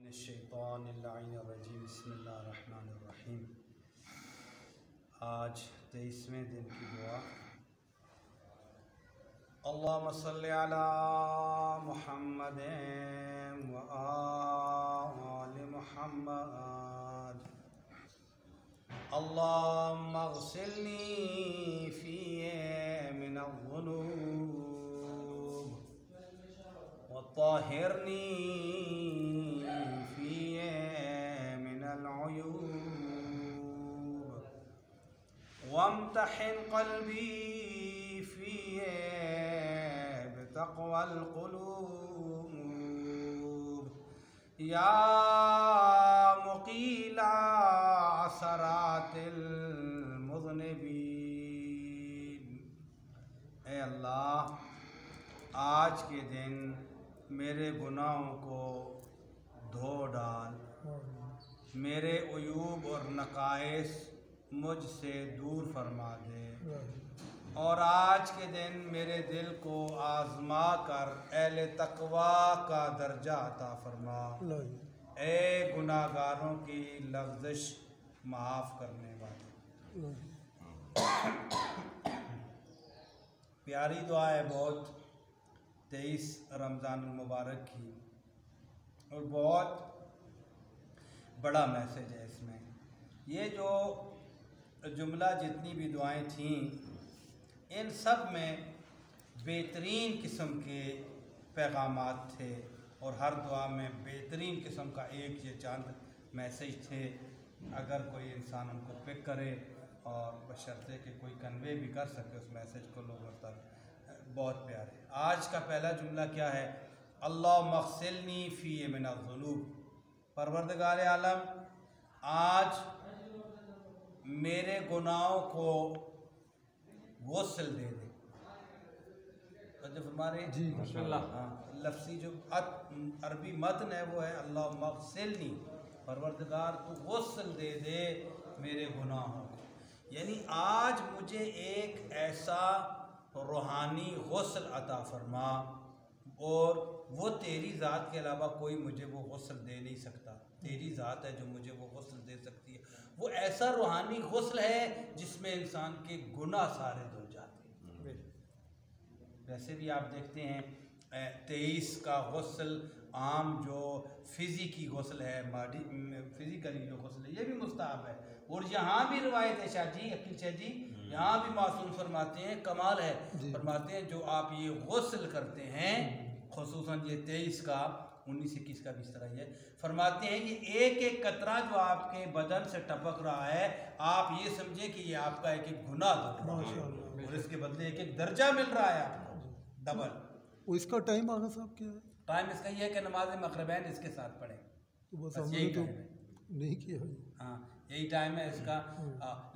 من الشیطان اللعین الرجیم بسم اللہ الرحمن الرحیم۔ آج 23ویں دن کی دعا۔ اللہم صلی علی محمد و آل محمد۔ اللہم اغسلنی فیہ من الذنوب وطہرنی فیہ من العیوب وامتحن قلبی فیہ بتقوی القلوب یا مقیل عثرات المذنبین۔ اے اللہ، آج کے دن میرے گناہوں کو دھو ڈال، میرے عیوب اور نقائص مجھ سے دور فرما دے، اور آج کے دن میرے دل کو آزما کر اہل تقوی کا درجہ عطا فرما۔ اے گناہ گاروں کی لغزش معاف کرنے والے۔ پیاری دعا ہے بہت، 23 رمضان المبارک کی، اور بہت بڑا میسج ہے اس میں۔ یہ جو جملہ جتنی بھی دعائیں تھیں، ان سب میں بہترین قسم کے پیغامات تھے، اور ہر دعا میں بہترین قسم کا ایک یہ چند میسج تھے۔ اگر کوئی انسان ان کو پک کرے اور بشرطے کہ کوئی کنوے بھی کر سکے اس میسج کو لوگوں تک، بہت پیارے۔ آج کا پہلا جملہ کیا ہے؟ اللہم اغسلنی فیہ من الذنوب۔ پروردگار عالم، آج میرے گناہوں کو غسل دے دے۔ جو فرما رہے ہیں جی ماشاءاللہ، لفظی جو عربی متن ہے وہ ہے اللہم اغسلنی، پروردگار تو غسل دے دے میرے گناہوں کو، یعنی آج مجھے ایک ایسا روحانی غسل عطا فرما، اور وہ تیری ذات کے علاوہ کوئی مجھے وہ غسل دے نہیں سکتا، تیری ذات ہے جو مجھے وہ غسل دے سکتی ہے۔ وہ ایسا روحانی غسل ہے جس میں انسان کے گناہ سارے دھل جاتے ہیں۔ ویسے بھی آپ دیکھتے ہیں 23 کا غسل عام جو فزیکی غسل ہے، فزیکلی جو غسل ہے، یہ بھی مستحب ہے۔ اور یہاں بھی روایت ہے شاہ جی، عقیل شاہ جی، یہاں بھی معصوم فرماتے ہیں، کمال ہے، فرماتے ہیں جو آپ یہ غسل کرتے ہیں، خصوصاً یہ 23 کا، 19 21 کا بھی اس طرح ہی ہے، فرماتے ہیں یہ ایک ایک قطرہ جو آپ کے بدن سے ٹپک رہا ہے، آپ یہ سمجھیں کہ یہ آپ کا ایک ایک گناہ دھل رہا ہے، اور اس کے بدلے ایک ایک درجہ مل رہا ہے آپ کو ڈبل۔ اس کا ٹائم آگا صاحب کیا ہے؟ ٹائم اس کا یہ ہے کہ نماز مغربین اس کے ساتھ پڑھیں، بس بس ہم یہی نے تو ٹائم ہے۔ نہیں کیا ہے۔ ہاں یہی ٹائم ہے اس کا،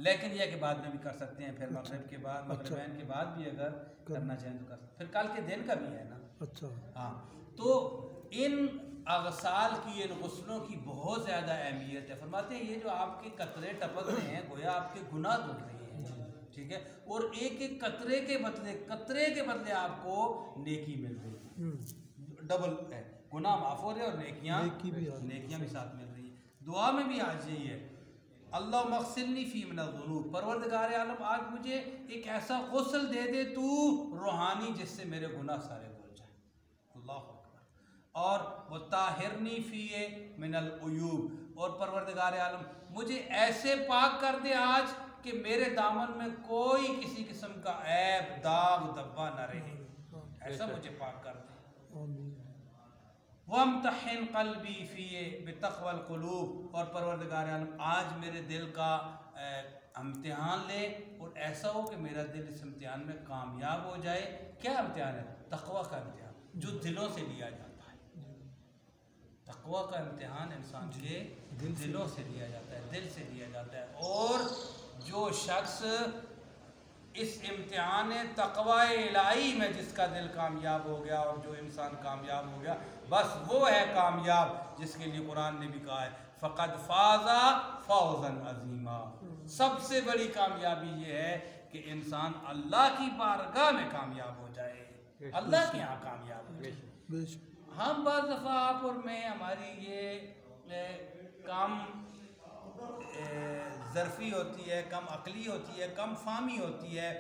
لیکن یہ کہ بعد میں بھی کر سکتے ہیں، پھر مغرب کے بعد، مغربین کے بعد بھی اگر کرنا چاہیں تو کر سکتے ہیں، پھر کل کے دن کا بھی ہے نا۔ اچھا ہاں، تو ان اغسال کی، ان غسلوں کی بہت زیادہ اہمیت ہے۔ فرماتے ہیں یہ جو آپ کے قطرے ٹپک رہے ہیں گویا آپ کے گناہ دھل رہے ہیں، ٹھیک ہے، اور ایک ایک قطرے کے بدلے آپ کو نیکی مل رہی ہے، ڈبل ہے، گناہ معاف ہو رہے اور نیکیاں بھی ساتھ مل رہی ہیں۔ دعا میں بھی آج یہی ہے، اللہم اغسلنی فی من الذنوب، پروردگار عالم آج مجھے ایک ایسا غسل دے دے تو روحانی جس سے میرے گناہ سارے دھل جائیں۔ اللہ اکبر۔ اور وطہرنی فی من العیوب، اور پروردگار عالم مجھے ایسے پاک کر دے آج کہ میرے دامن میں کوئی کسی قسم کا عیب، داغ، دبا نہ رہے، ایسا مجھے پاک کر دے۔ وَامْتَحِنْ قَلْبِي فِيهِ بِتَقْوَى الْقُلُوبِ، اور پروردگار عالم آج میرے دل کا امتحان لے، اور ایسا ہو کہ میرا دل اس امتحان میں کامیاب ہو جائے۔ کیا امتحان ہے؟ تقوی کا امتحان، جو دلوں سے لیا جاتا ہے۔ تقوی کا امتحان انسان کے دلوں سے لیا جاتا ہے، دل سے لیا جاتا ہے، اور جو شخص اس امتحان تقوی الہی میں جس کا دل کامیاب ہو گیا، اور جو انسان کامیاب ہو گیا، بس وہ ہے کامیاب، جس کے لیے قرآن نے بھی کہا ہے فَقَدْ فَازَ فَوْزًا عَظِيمًا۔ سب سے بڑی کامیابی یہ ہے کہ انسان اللہ کی بارگاہ میں کامیاب ہو جائے، اللہ کے ہاں کامیاب ہو جائے۔ ہم بعض دفعہ آپ اور میں ہماری یہ کام ظرفی ہوتی ہے، کم عقلی ہوتی ہے، کم فہمی ہوتی ہے،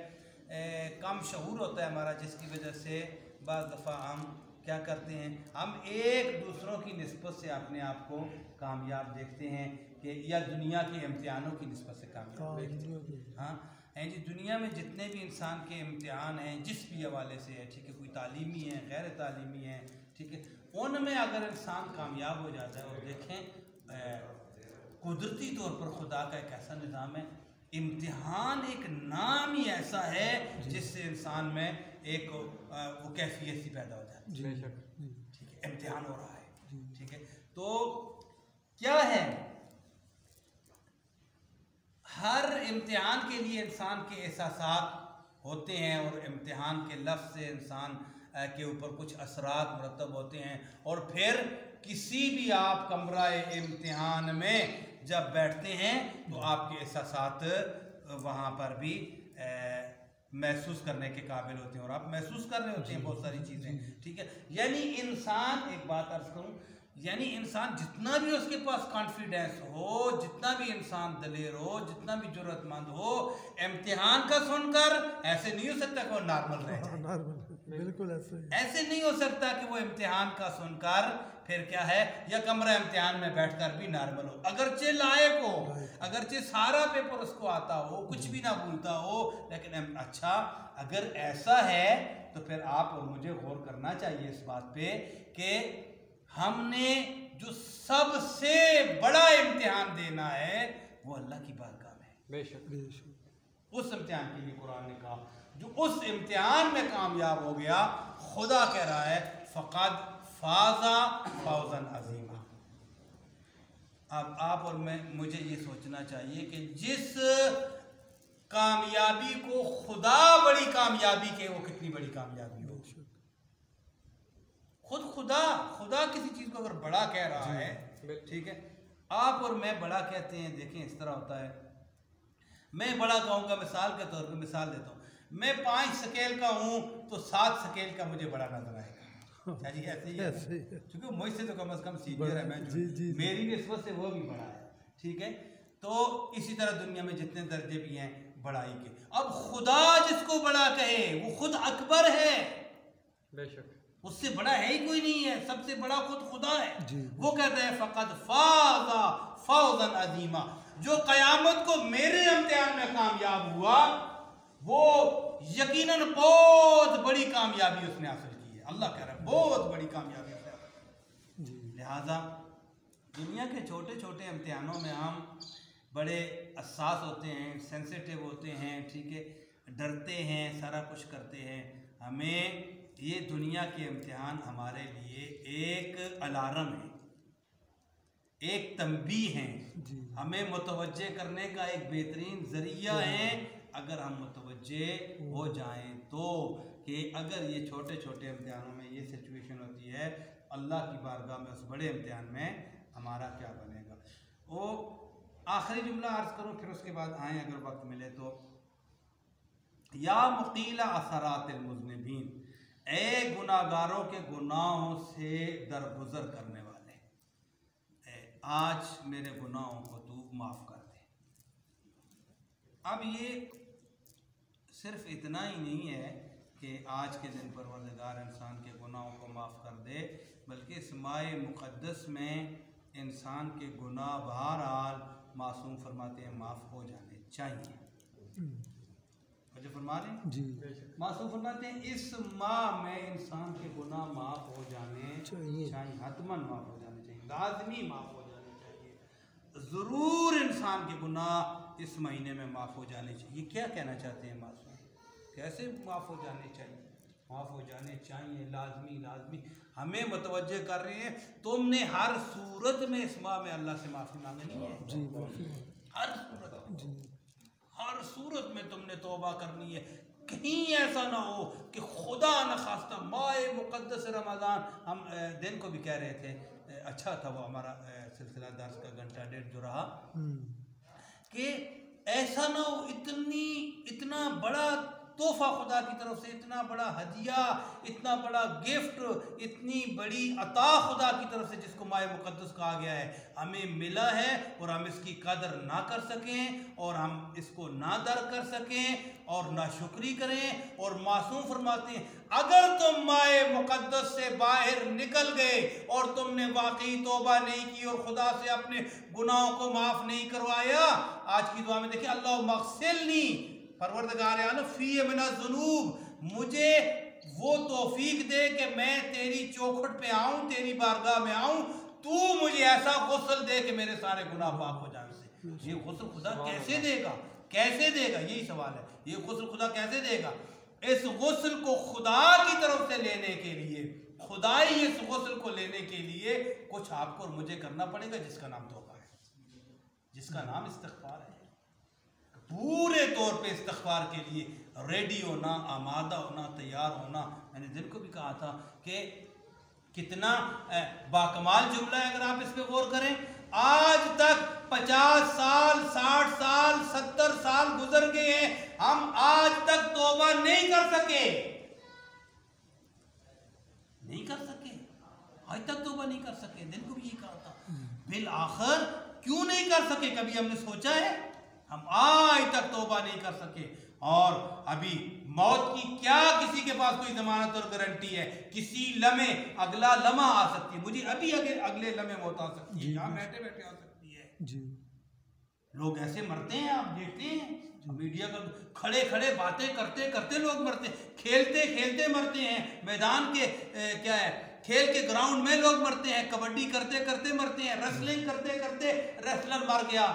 کم شعور ہوتا ہے ہمارا، جس کی وجہ سے بعض دفعہ ہم کیا کرتے ہیں، ہم ایک دوسروں کی نسبت سے اپنے آپ کو کامیاب دیکھتے ہیں کہ یا دنیا کے امتحانوں کی نسبت سے کامیاب دیکھتے ہیں. ہاں جی، دنیا میں جتنے بھی انسان کے امتحان ہیں جس بھی حوالے سے ہے، ٹھیک ہے، کوئی تعلیمی ہے، غیر تعلیمی ہے، ٹھیک ہے، ان میں اگر انسان کامیاب ہو جاتا ہے، اور دیکھیں قدرتی طور پر خدا کا ایک ایسا نظام ہے، امتحان ایک نام ہی ایسا ہے جس سے انسان میں ایک وہ کیفیت سی پیدا ہو جاتی ہے. ٹھیک ہے، امتحان ہو رہا ہے، ٹھیک ہے. تو کیا ہے، ہر امتحان کے لیے انسان کے احساسات ہوتے ہیں، اور امتحان کے لفظ سے انسان کے اوپر کچھ اثرات مرتب ہوتے ہیں، اور پھر کسی بھی آپ کمرہ امتحان میں جب بیٹھتے ہیں تو آپ کے احساسات وہاں پر بھی محسوس کرنے کے قابل ہوتے ہیں، اور آپ محسوس کر رہے ہوتے ہیں بہت ساری چیزیں. ٹھیک ہے، یعنی انسان، ایک بات عرض کروں، یعنی انسان جتنا بھی اس کے پاس کانفیڈنس ہو، جتنا بھی انسان دلیر ہو، جتنا بھی جرأت مند ہو، امتحان کا سن کر ایسے نہیں ہو سکتا کہ وہ نارمل رہ جائے. بالکل ایسے نہیں ہو سکتا کہ وہ امتحان کا سن کر پھر کیا ہے، یا کمرہ امتحان میں بیٹھ کر بھی نارمل ہو، اگرچہ لائق ہو، اگرچہ سارا پیپر اس کو آتا ہو، کچھ بھی نہ بھولتا ہو، لیکن اچھا اگر ایسا ہے تو پھر آپ اور مجھے غور کرنا چاہیے اس بات پہ کہ ہم نے جو سب سے بڑا امتحان دینا ہے وہ اللہ کی بارگاہ میں. بے شک. اس امتحان کے لیے قرآن نے کہا جو اس امتحان میں کامیاب ہو گیا، خدا کہہ رہا ہے فقد فاز فوزا عظیما. اب آپ اور میں مجھے یہ سوچنا چاہیے کہ جس کامیابی کو خدا بڑی کامیابی کہ وہ کتنی بڑی کامیابی ہو. خود خدا کسی چیز کو اگر بڑا کہہ رہا ہے، ٹھیک ہے، آپ اور میں بڑا کہتے ہیں. دیکھیں اس طرح ہوتا ہے، میں بڑا کہوں گا، مثال کے طور پہ مثال دیتا ہوں، میں 5 سکیل کا ہوں تو 7 سکیل کا مجھے بڑا نظر آئے گا. جی ایسے ہی ہے، کیونکہ مجھ سے تو کم از کم سینئر ہے، میں میری نسبت سے وہ بھی بڑا ہے. ٹھیک ہے، تو اسی طرح دنیا میں جتنے درجے بھی ہیں بڑائی کے، اب خدا جس کو بڑا کہے وہ خود اکبر ہے. بے شک. اس سے بڑا ہے ہی کوئی نہیں ہے، سب سے بڑا خود خدا ہے. وہ کہتا ہے فقد فاز فوزا عظیما، جو قیامت کو میرے امتحان میں کامیاب ہوا وہ یقیناً بہت بڑی کامیابی اس نے حاصل کی ہے. اللہ کہہ رہا ہے بہت بڑی کامیابی اس نے حاصل کی. لہذا دنیا کے چھوٹے چھوٹے امتحانوں میں ہم بڑے حساس ہوتے ہیں، سینسیٹیو ہوتے ہیں، ٹھیک ہے، ڈرتے ہیں، سارا کچھ کرتے ہیں. ہمیں یہ دنیا کے امتحان ہمارے لیے ایک الارم ہے، ایک تنبیہ ہیں، ہمیں متوجہ کرنے کا ایک بہترین ذریعہ ہے اگر ہم متوجہ ہو جائیں تو، کہ اگر یہ چھوٹے چھوٹے امتحانوں میں یہ سچویشن ہوتی ہے، اللہ کی بارگاہ میں اس بڑے امتحان میں ہمارا کیا بنے گا. وہ آخری جملہ عرض کروں پھر اس کے بعد آئیں اگر وقت ملے تو. یا مقیل اثرات المذنبین، اے گناہگاروں کے گناہوں سے درگزر کرنے والے، آج میرے گناہوں کو تو معاف کر دے. اب یہ صرف اتنا ہی نہیں ہے کہ آج کے دن پروردگار انسان کے گناہوں کو معاف کر دے، بلکہ اس مائے مقدس میں انسان کے گناہ بہرحال معصوم فرماتے ہیں معاف ہو جانے چاہیے. جو فرما رہے ہیں جی معصوم فرماتے ہیں اس ماہ میں انسان کے گناہ معاف ہو جانے چاہیے، حتماً معاف ہو جانے چاہیے، لازمی معاف ہو جانے چاہیے. ضرور انسان کے گناہ اس مہینے میں معاف ہو جانے چاہیے. کیا کہنا چاہتے ہیں معصوم؟ کیسے معاف ہو جانے چاہیے؟ معاف ہو جانے چاہیے، لازمی ہمیں متوجہ کر رہے ہیں. تم نے ہر صورت میں اس ماہ میں اللہ سے معافی مانگنی ہے، ہر صورت میں تم نے توبہ کرنی ہے. کہیں ایسا نہ ہو کہ خدا نخواستہ ماہ مقدس رمضان، ہم دن کو بھی کہہ رہے تھے، اچھا تھا وہ ہمارا سلسلہ درس کا گھنٹہ ڈیڑھ جو رہا، کہ ایسا نہ ہو اتنا بڑا تحفہ خدا کی طرف سے، اتنا بڑا ہدیہ، اتنا بڑا گفٹ، اتنی بڑی عطا خدا کی طرف سے جس کو ماہ مقدس کہا گیا ہے، ہمیں ملا ہے اور ہم اس کی قدر نہ کر سکیں اور ہم اس کو نہ درک کر سکیں اور نہ شکری کریں. اور معصوم فرماتے ہیں اگر تم ماہ مقدس سے باہر نکل گئے اور تم نے واقعی توبہ نہیں کی اور خدا سے اپنے گناہوں کو معاف نہیں کروایا، آج کی دعا میں دیکھیں اللہم اغسلنی، پروردگار عالم فی من الذنوب، مجھے وہ توفیق دے کہ میں تیری چوکھٹ پہ آؤں، تیری بارگاہ میں آؤں، تو مجھے ایسا غسل دے کہ میرے سارے گناہ پاک ہو جائیں سے. یہ غسل خدا کیسے دے گا؟ کیسے دے گا؟ یہی سوال ہے. یہ غسل خدا کیسے دے گا؟ اس غسل کو خدا کی طرف سے لینے کے لیے، خدائی اس غسل کو لینے کے لیے کچھ آپ کو اور مجھے کرنا پڑے گا، جس کا نام توبہ ہے، جس کا نام استغفار ہے. پورے طور پہ استغفار کے لیے ریڈی ہونا، آمادہ ہونا، تیار ہونا. میں نے دن کو بھی کہا تھا کہ کتنا باکمال جملہ ہے اگر آپ اس پہ غور کریں. آج تک 50 سال، 60 سال، 70 سال گزر گئے ہیں، ہم آج تک توبہ نہیں کر سکے. نہیں کر سکے، آج تک توبہ نہیں کر سکے. دن کو بھی یہ کہا تھا بالآخر کیوں نہیں کر سکے؟ کبھی ہم نے سوچا ہے؟ ہم آج تک توبہ نہیں کر سکے. اور ابھی موت کی کیا کسی کے پاس کوئی ضمانت اور گارنٹی ہے؟ کسی لمحے، اگلا لمحہ آ سکتی ہے. مجھے ابھی اگلے لمحے موت آ سکتی ہے، یہاں بیٹھے بیٹھے آ سکتی ہے. جی لوگ ایسے مرتے ہیں، آپ دیکھتے ہیں میڈیا کا، کھڑے کھڑے باتیں کرتے کرتے لوگ مرتے ہیں، کھیلتے کھیلتے مرتے ہیں، میدان کے کیا ہے، کھیل کے گراؤنڈ میں لوگ مرتے ہیں، کبڈی کرتے کرتے مرتے ہیں، ریسلنگ کرتے کرتے ریسلر مر گیا.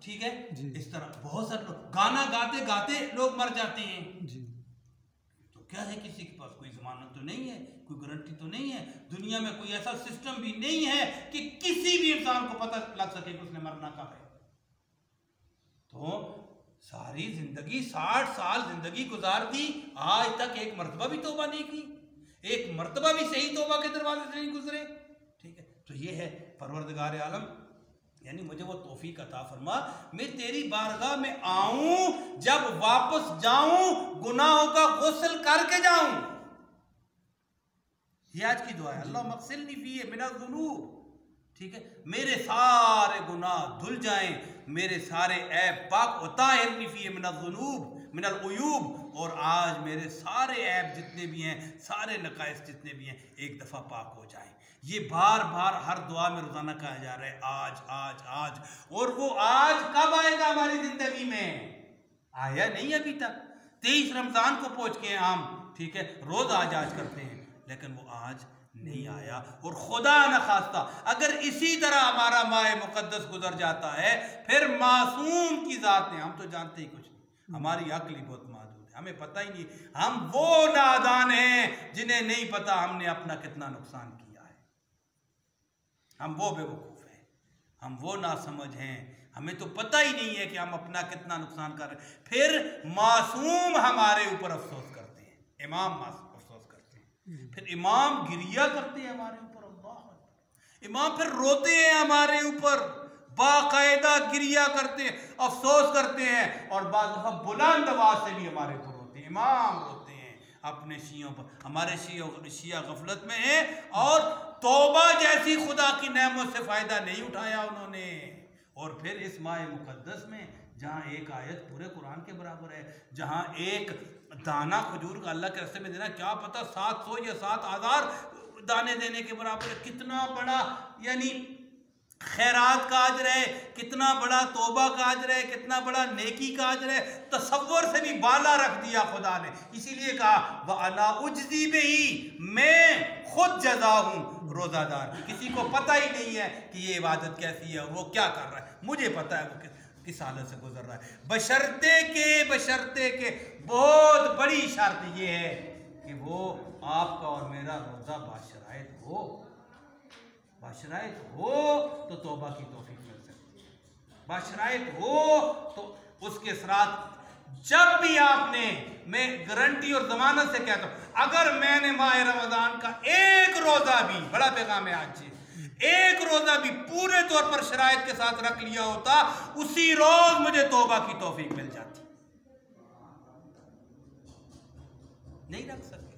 ٹھیک ہے، اس طرح بہت سارے لوگ گانا گاتے گاتے لوگ مر جاتے ہیں. تو کیا ہے، کسی کے پاس کوئی ضمانت تو نہیں ہے، کوئی گارنٹی تو نہیں ہے. دنیا میں کوئی ایسا سسٹم بھی نہیں ہے کہ کسی بھی انسان کو پتہ لگ سکے کہ اس نے مرنا کب ہے. تو ساری زندگی 60 سال زندگی گزار دی، آج تک ایک مرتبہ بھی توبہ نہیں کی، ایک مرتبہ بھی صحیح توبہ کے دروازے سے نہیں گزرے. ٹھیک ہے، تو یہ ہے پروردگار عالم، یعنی مجھے وہ توفیق عطا فرما میں تیری بارگاہ میں آؤں، جب واپس جاؤں گناہوں کا غسل کر کے جاؤں. یہ آج کی دعا ہے، اللہم اغسلنی فیہ من الذنوب. ٹھیک ہے، میرے سارے گناہ دھل جائیں، میرے سارے عیب پاک، وطاہرنی فیہ من الذنوب من العیوب، اور آج میرے سارے عیب جتنے بھی ہیں، سارے نقائص جتنے بھی ہیں، ایک دفعہ پاک ہو جائیں. یہ بار بار ہر دعا میں روزانہ کہا جا رہا ہے، آج آج آج. اور وہ آج کب آئے گا ہماری زندگی میں؟ آیا نہیں ابھی تک. 23 رمضان کو پہنچ کے ہم، ٹھیک ہے، روز آج آج کرتے ہیں، لیکن وہ آج نہیں آیا. اور خدا نخواستہ اگر اسی طرح ہمارا ماہ مقدس گزر جاتا ہے، پھر معصوم کی ذات نے، ہم تو جانتے ہی کچھ نہیں، ہماری عقل ہی بہت محدود ہے، ہمیں پتہ ہی نہیں. ہم وہ نادان ہیں جنہیں نہیں پتا ہم نے اپنا کتنا نقصان کیا. ہم وہ بے وقوف ہیں، ہم وہ ناسمجھ ہیں، ہمیں تو پتہ ہی نہیں ہے کہ ہم اپنا کتنا نقصان کر رہے ہیں. پھر معصوم ہمارے اوپر افسوس کرتے ہیں، امام افسوس کرتے ہیں، پھر امام گریہ کرتے ہیں ہمارے اوپر، اللہ امام پھر روتے ہیں ہمارے اوپر، باقاعدہ گریہ کرتے ہیں، افسوس کرتے ہیں، اور بعض دفعہ بلند آواز سے بھی ہمارے اوپر روتے ہیں. امام روتے ہیں اپنے شیعوں پر. ہمارے شیعہ غفلت میں ہیں اور توبہ جیسی خدا کی نعمت سے فائدہ نہیں اٹھایا انہوں نے. اور پھر اس ماہ مقدس میں جہاں ایک آیت پورے قرآن کے برابر ہے، جہاں ایک دانہ کھجور کا اللہ کے راستے میں دینا کیا پتہ 700 یا 7000 دانے دینے کے برابر ہے. کتنا بڑا یعنی خیرات کا اجر ہے، کتنا بڑا توبہ کا اجر ہے، کتنا بڑا نیکی کا اجر ہے. تصور سے بھی بالا رکھ دیا خدا نے. اسی لیے کہا وَأَنَا أُجْزِي بِهِ، میں خود جزا ہوں روزہ دار. کسی کو پتہ ہی نہیں ہے کہ یہ عبادت کیسی ہے اور وہ کیا کر رہا ہے، مجھے پتہ ہے وہ کس حالت سے گزر رہا ہے. بشرطے کے بہت بڑی شرط یہ ہے کہ وہ آپ کا اور میرا روزہ باشرائط ہو. باشرائط ہو تو توبہ کی توفیق مل سکتی ہے، باشرائط ہو تو اس کے ساتھ جب بھی آپ نے، میں گارنٹی اور ضمانت سے کہتا ہوں، اگر میں نے ماہ رمضان کا ایک روزہ بھی، بڑا پیغام ہے آج سے، ایک روزہ بھی پورے طور پر شرائط کے ساتھ رکھ لیا ہوتا، اسی روز مجھے توبہ کی توفیق مل جاتی. نہیں رکھ سکے.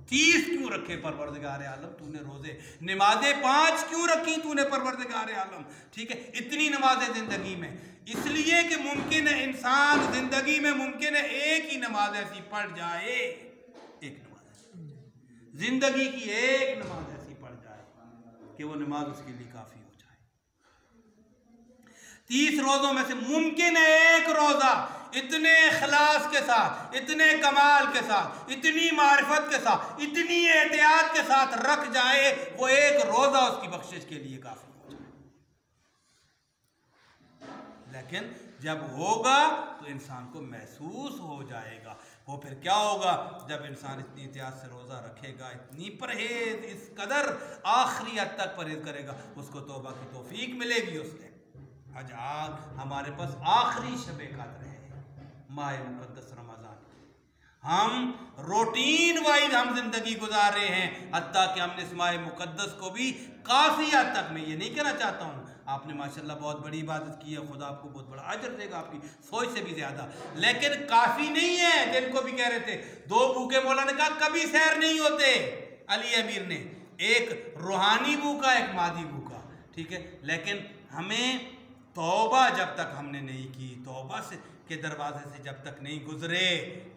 30 کیوں رکھے پروردگار عالم تو نے روزے؟ نمازیں 5 کیوں رکھی تو نے پروردگار عالم؟ ٹھیک ہے، اتنی نمازیں زندگی میں، اس لیے کہ ممکن ہے انسان زندگی میں ممکن ہے ایک ہی نماز ایسی پڑھ جائے، ایک نماز زندگی کی ایک نماز ایسی پڑھ جائے کہ وہ نماز اس کے لیے کافی ہو جائے. 30 روزوں میں سے ممکن ہے ایک روزہ اتنے اخلاص کے ساتھ، اتنے کمال کے ساتھ، اتنی معرفت کے ساتھ، اتنی احتیاط کے ساتھ رکھ جائے، وہ ایک روزہ اس کی بخشش کے لیے کافی ہو جائے. لیکن جب ہوگا تو انسان کو محسوس ہو جائے گا. وہ پھر کیا ہوگا؟ جب انسان اتنی احتیاط سے روزہ رکھے گا، اتنی پرہیز، اس قدر آخری حد تک پرہیز کرے گا، اس کو توبہ کی توفیق ملے گی. اس نے آج ہمارے پاس آخری شب قدر ہے، ماہ مقدس رمضان. ہم روٹین وائز ہم زندگی گزار رہے ہیں، حتیٰ کہ ہم نے اس ماہ مقدس کو بھی کافی حد تک، میں یہ نہیں کہنا چاہتا ہوں آپ نے ماشاءاللہ بہت بڑی عبادت کی ہے، خدا آپ کو بہت بڑا اجر دے گا، آپ کی سوچ سے بھی زیادہ، لیکن کافی نہیں ہے. جن کو بھی کہہ رہے تھے 2 بھوکے مولا نے کہا کبھی سیر نہیں ہوتے. علی امیر نے ایک روحانی بھوکا، ایک مادی بھوکا، ٹھیک ہے. لیکن ہمیں توبہ جب تک ہم نے نہیں کی، توبہ سے کے دروازے سے جب تک نہیں گزرے،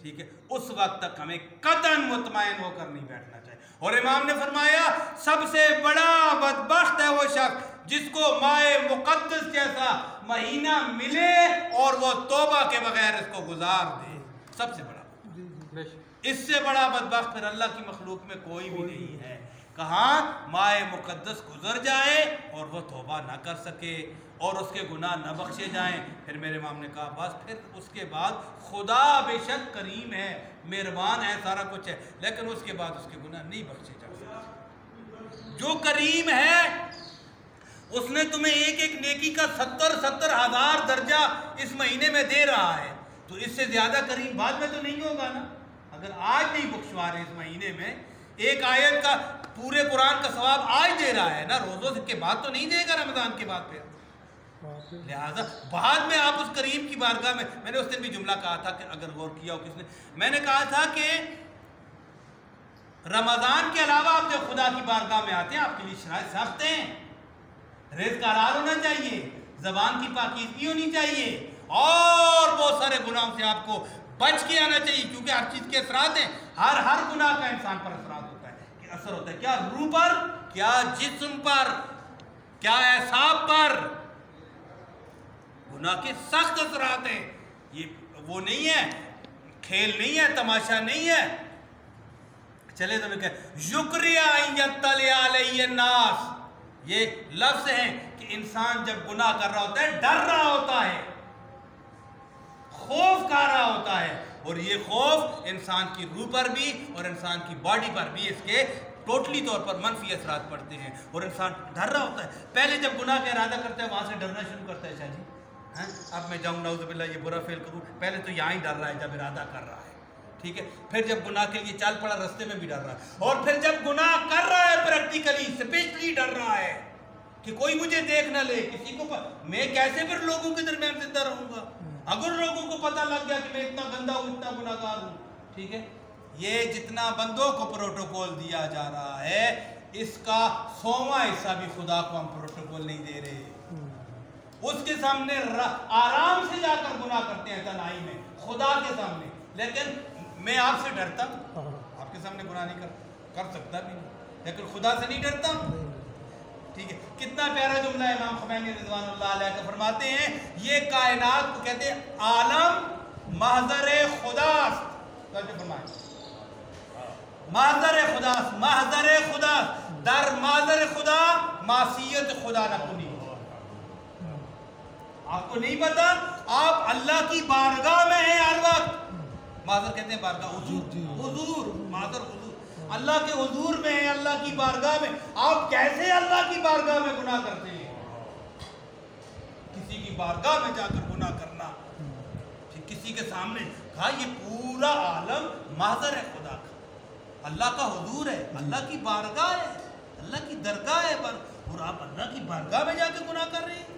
ٹھیک ہے، اس وقت تک ہمیں قطعاً مطمئن ہو کر نہیں بیٹھنا چاہیے. اور امام نے فرمایا سب سے بڑا بدبخت ہے وہ شخص جس کو ماہ مقدس جیسا مہینہ ملے اور وہ توبہ کے بغیر اس کو گزار دے. سب سے بڑا، اس سے بڑا بدبخت پھر اللہ کی مخلوق میں کوئی بھی نہیں ہے. کہاں ماہ مقدس گزر جائے اور وہ توبہ نہ کر سکے اور اس کے گناہ نہ بخشے جائیں. پھر میرے امام نے کہا بس پھر اس کے بعد خدا بے شک کریم ہے، مہربان ہے، سارا کچھ ہے، لیکن اس کے بعد اس کے گناہ نہیں بخشے جا سکتے. جو کریم ہے اس نے تمہیں ایک ایک نیکی کا 70 ہزار درجہ اس مہینے میں دے رہا ہے، تو اس سے زیادہ کریم بعد میں تو نہیں ہوگا نا. اگر آج نہیں بخشوا رہے اس مہینے میں، ایک آیت کا پورے قرآن کا ثواب آج دے رہا ہے نا، روزوں کے بعد تو نہیں دے گا، رمضان کے بعد پھر. لہذا بعد میں آپ اس کریم کی بارگاہ میں نے اس دن بھی جملہ کہا تھا کہ اگر غور کیا ہو کس نے، میں نے کہا تھا کہ رمضان کے علاوہ آپ جب خدا کی بارگاہ میں آتے ہیں آپ کے لیے شرائط سخت ہیں. رزق حلال ہونا چاہیے، زبان کی پاکیزگی ہونی چاہیے، اور بہت سارے گناہوں سے آپ کو بچ کے آنا چاہیے، کیونکہ ہر چیز کے اثرات ہیں. ہر گناہ کا انسان پر اثرات ہوتا ہے، کہ اثر ہوتا ہے کیا روح پر، کیا جسم پر، کیا اعصاب پر. گناہ کے سخت اثرات ہیں. یہ وہ نہیں ہے، کھیل نہیں ہے، تماشا نہیں ہے. چلے تو میں کہ یکریہ ان یطلع علیہ الناس، یہ لفظ ہیں کہ انسان جب گناہ کر رہا ہوتا ہے ڈر رہا ہوتا ہے، خوف کھا رہا ہوتا ہے، اور یہ خوف انسان کی روح پر بھی اور انسان کی باڈی پر بھی اس کے ٹوٹلی طور پر منفی اثرات پڑتے ہیں، اور انسان ڈر رہا ہوتا ہے. پہلے جب گناہ کا ارادہ کرتا ہے وہاں سے ڈرنا شروع کرتا ہے. شاہ جی اب میں جاؤں نعوذ باللہ یہ برا فعل کروں، پہلے تو یہاں ہی ڈر رہا ہے جب ارادہ کر رہا ہے، ٹھیک ہے. پھر جب گناہ کے لیے چل پڑا رستے میں بھی ڈر رہا ہے، اور پھر جب گناہ کر رہا ہے پریکٹیکلی اسپیشلی ڈر رہا ہے کہ کوئی مجھے دیکھ نہ لے، کسی کو میں کیسے پھر لوگوں کے درمیان زندہ رہوں گا اگر لوگوں کو پتہ لگ گیا کہ میں اتنا گندا ہوں، اتنا گناہ گار ہوں، ٹھیک ہے. یہ جتنا بندوں کو پروٹوکول دیا جا رہا ہے اس کا 100واں حصہ بھی خدا کو ہم پروٹوکول نہیں دے رہے. اس کے سامنے آرام سے جا کر گناہ کرتے ہیں تنہائی میں خدا کے سامنے، لیکن میں آپ سے ڈرتا ہوں، آپ کے سامنے گناہ نہیں کر سکتا بھی نہیں، لیکن خدا سے نہیں ڈرتا ہوں، ٹھیک ہے. کتنا پیارا جملہ ہے امام خمینی رضوان اللہ علیہ کا، فرماتے ہیں یہ کائنات کو کہتے ہیں عالم محضر خداست. محضر خداست، محضر خداست، در محضر خدا معصیت خدا نہ کنی. آپ کو نہیں پتا آپ اللہ کی بارگاہ میں ہیں ہر وقت. معذر کہتے ہیں بارگاہ، حضور، معذر حضور، اللہ کے حضور میں ہیں، اللہ کی بارگاہ میں. آپ کیسے اللہ کی بارگاہ میں گناہ کرتے ہیں؟ کسی کی بارگاہ میں جا کر گناہ کرنا، کسی کے سامنے کہا یہ پورا عالم محضر ہے خدا کا، اللہ کا حضور ہے، اللہ کی بارگاہ ہے، اللہ کی درگاہ ہے، اور آپ اللہ کی بارگاہ میں جا کے گناہ کر رہے ہیں.